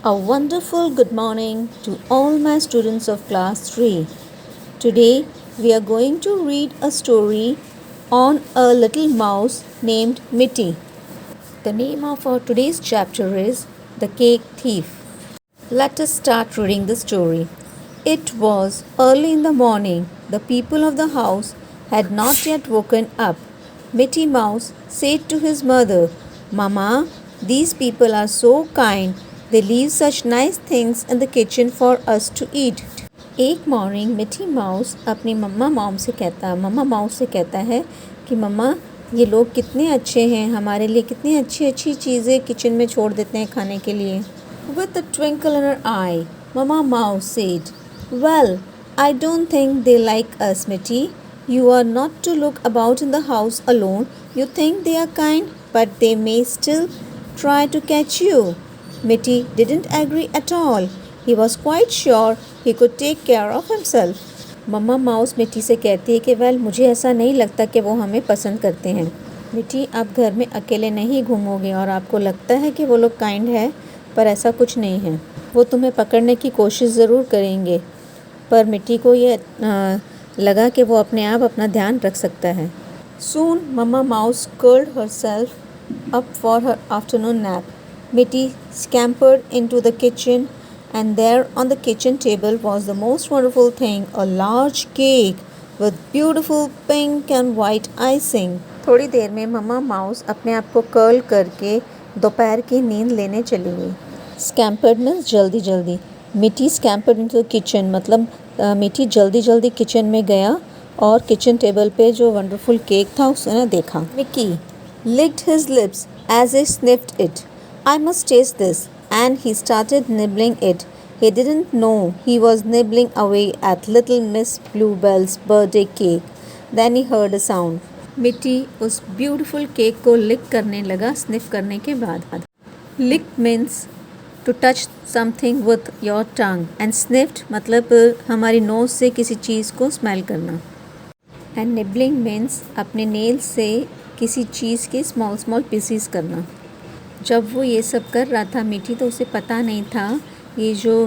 A wonderful good morning to all my students of class 3. Today we are going to read a story on a little mouse named Mitty. The name of our today's chapter is The Cake Thief. Let us start reading the story. It was early in the morning. The people of the house had not yet woken up. Mitty Mouse said to his mother, "Mama, these people are so kind. They leave such nice things in the kitchen for us to eat." एक morning मिट्टी mouse अपनी मम्मा mouse से कहता है कि मम्मा, ये लोग कितने अच्छे हैं, हमारे लिए कितनी अच्छी अच्छी चीज़ें किचन में छोड़ देते हैं खाने के लिए. With a twinkle in her eye, Mama Mouse said, "Well, I don't think they like us, Mitty. You are not to look about in the house alone. You think they are kind, but they may still try to catch you." Mitty didn't agree at all. He was quite sure he could take care of himself. Mama mouse मिट्टी से कहती है कि well, मुझे ऐसा नहीं लगता कि वो हमें पसंद करते हैं. मिट्टी, आप घर में अकेले नहीं घूमोगे और आपको लगता है कि वो लोग काइंड है, पर ऐसा कुछ नहीं है. वो तुम्हें पकड़ने की कोशिश ज़रूर करेंगे. पर मिट्टी को ये लगा कि वो अपने आप अपना ध्यान रख सकता है. Soon Mama Mouse curled herself up for her afternoon nap. Mitty scampered into the kitchen, and there on the kitchen table was the most wonderful thing, a large cake with beautiful pink and white icing. थोड़ी देर में मम्मा mouse अपने आप को curl करके दोपहर की नींद लेने चली गई. Scampered means जल्दी जल्दी. मिट्टी scampered into the kitchen मतलब मिट्टी जल्दी जल्दी किचन में गया और किचन टेबल पे जो वंडरफुल केक था उसने देखा. Mickey licked his lips as he sniffed it. "I must taste this," and he started nibbling it. He didn't know he was nibbling away at little Miss Bluebell's birthday cake. Then he heard a sound. मिट्टी उस beautiful cake को लिक करने लगा sniff करने के बाद. Lick means to touch something with your tongue and sniffed मतलब हमारी नोज़ से किसी चीज़ को स्मेल करना. एंड निबलिंग मीन्स अपने नेल से किसी चीज़ के स्मॉल स्मॉल पीसीस करना. जब वो ये सब कर रहा था मिट्टी, तो उसे पता नहीं था ये जो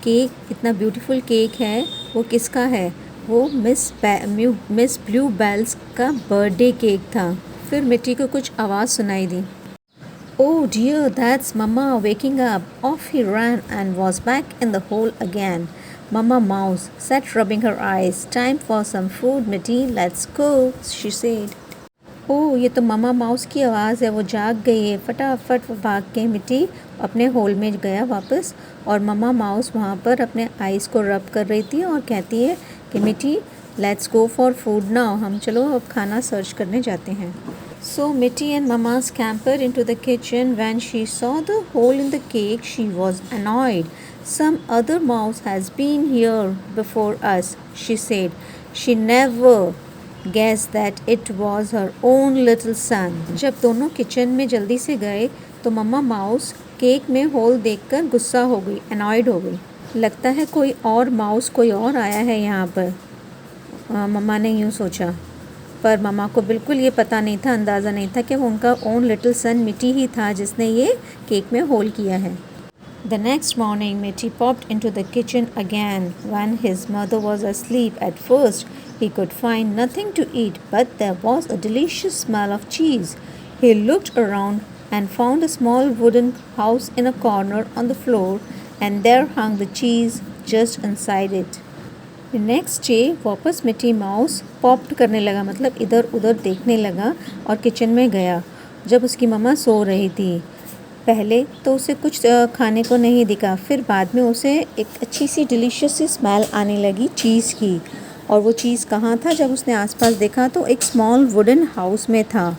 केक, इतना ब्यूटीफुल केक है, वो किसका है. वो मिस ब्लूबेल्स का बर्थडे केक था. फिर मिट्टी को कुछ आवाज़ सुनाई दी. "Oh dear, that's Mama waking up." Off he ran and was back in the hole again. Mama Mouse sat rubbing her eyes. "Time for some food, Mitty. Let's go," she said. ओह, ये तो मम्मा mouse की आवाज़ है, वो जाग गई है. फटाफट वो भाग के मिट्टी अपने होल में गया वापस, और मम्मा माउस वहाँ पर अपने आइज़ को रब कर रही थी और कहती है कि मिट्टी, let's go for food now, हम चलो अब खाना सर्च करने जाते हैं. So Mitty and Mama scampered into the kitchen. When she saw the hole in the cake, she was annoyed. "Some other mouse has been here before us," she said. She never guessed that it was her own little son. जब दोनों kitchen में जल्दी से गए तो मम्मा mouse cake में whole देखकर गुस्सा हो गई, अनॉयड हो गई. लगता है कोई और माउस कोई और आया है यहाँ पर, मम्मा ने यूँ सोचा. पर मम्मा को बिल्कुल ये पता नहीं था, अंदाज़ा नहीं था कि वो उनका ओन लिटिल सन मिट्टी ही था जिसने ये केक में होल किया है. The next morning, Mitty popped into the kitchen again. When his mother was asleep at first, he could find nothing to eat, but there was a delicious smell of cheese. He looked around and found a small wooden house in a corner on the floor, and there hung the cheese just inside it. The next day, वापस मिट्टी mouse popped करने लगा मतलब इधर उधर देखने लगा और किचन में गया जब उसकी मम्मा सो रही थी. पहले तो उसे कुछ खाने को नहीं दिखा, फिर बाद में उसे एक अच्छी सी डिलीशियस सी स्मेल आने लगी चीज़ की. और वो चीज़ कहाँ था? जब उसने आसपास देखा तो एक स्मॉल वुडन हाउस में था.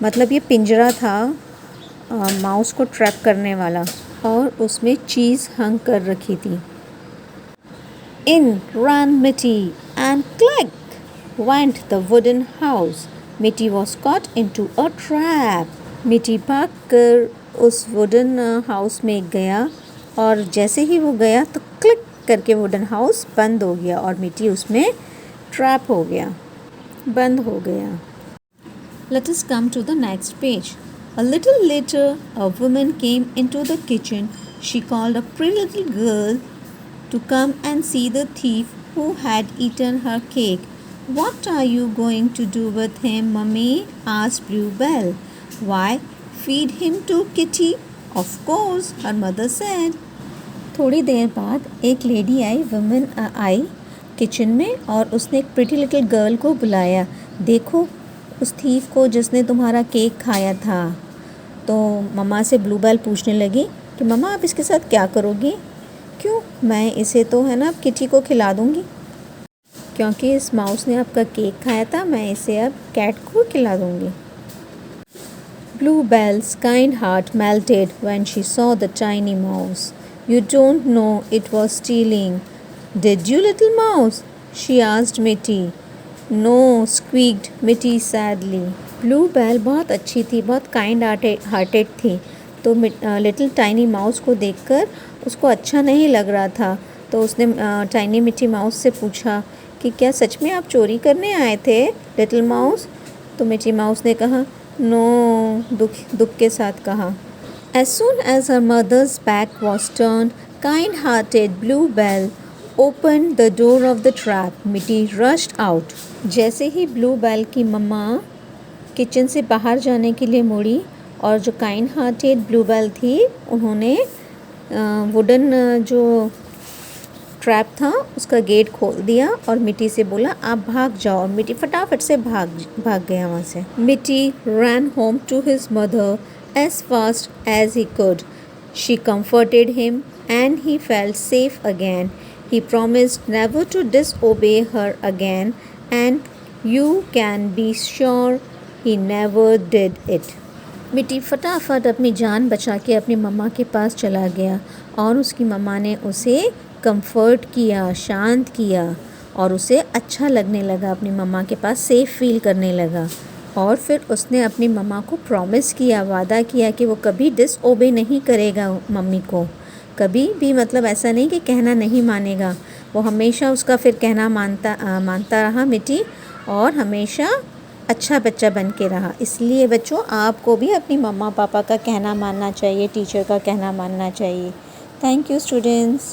मतलब ये पिंजरा था माउस को ट्रैप करने वाला, और उसमें चीज़ हंग कर रखी थी. In ran Mitty, and click went the wooden house. Mitty was caught into a trap. मिट्टी भाग कर उस वुडन हाउस में गया, और जैसे ही वो गया तो क्लिक करके वुडन हाउस बंद हो गया और मिट्टी उसमें ट्रैप हो गया, बंद हो गया. Let us come to the next page. A little later, a woman came into the kitchen. She called a pretty little girl to come and see the thief who had eaten her cake. What are you going to do with him, Mummy? asked Bluebell. Why, feed him to Kitty. Of course, her mother said. थोड़ी देर बाद एक lady I, women I kitchen में, और उसने एक pretty little girl को बुलाया. देखो उस थीफ को जिसने तुम्हारा केक खाया था. तो मम्मा से ब्लूबेल पूछने लगी कि मम्मा आप इसके साथ क्या करोगी. क्यों, मैं इसे तो है ना अब किटी को खिला दूँगी, क्योंकि इस माउस ने आपका केक खाया था, मैं इसे अब कैट को खिला दूँगी. Bluebell's kind heart melted when she saw the tiny mouse. You don't know it was stealing, did you, little mouse? she asked Mitty. No, squeaked Mitty sadly. Bluebell बहुत अच्छी थी, बहुत काइंड हार्टेड थी. तो little tiny mouse को देखकर उसको अच्छा नहीं लग रहा था. तो उसने टाइनी मिट्टी माउस से पूछा कि क्या सच में आप चोरी करने आए थे लिटिल माउस. तो मिट्टी माउस ने कहा नो, दुख के साथ कहा. As soon as her mother's back was turned, kind-hearted Bluebell opened the door of the trap. Mitty rushed out. जैसे ही ब्लूबेल की मम्मा किचन से बाहर जाने के लिए मुड़ी, और जो kind-hearted ब्लूबेल थी उन्होंने वुडन जो ट्रैप था उसका गेट खोल दिया और मिट्टी से बोला आप भाग जाओ. और मिट्टी फटाफट से भाग गया वहाँ से. मिट्टी ran home to his mother as fast as he could. She comforted him and he felt safe again. He promised never to disobey her again, and you can be sure he never did it. मिट्टी फटाफट अपनी जान बचा के अपनी मम्मा के पास चला गया, और उसकी मम्मा ने उसे कंफर्ट किया, शांत किया, और उसे अच्छा लगने लगा, अपनी मम्मा के पास सेफ़ फील करने लगा. और फिर उसने अपनी मम्मा को प्रॉमिस किया, वादा किया कि वो कभी डिसओबे नहीं करेगा मम्मी को, कभी भी, मतलब ऐसा नहीं कि कहना नहीं मानेगा. वो हमेशा उसका फिर कहना मानता रहा मिट्टी, और हमेशा अच्छा बच्चा बन के रहा. इसलिए बच्चों आपको भी अपनी मम्मा पापा का कहना मानना चाहिए, टीचर का कहना मानना चाहिए. Thank you students.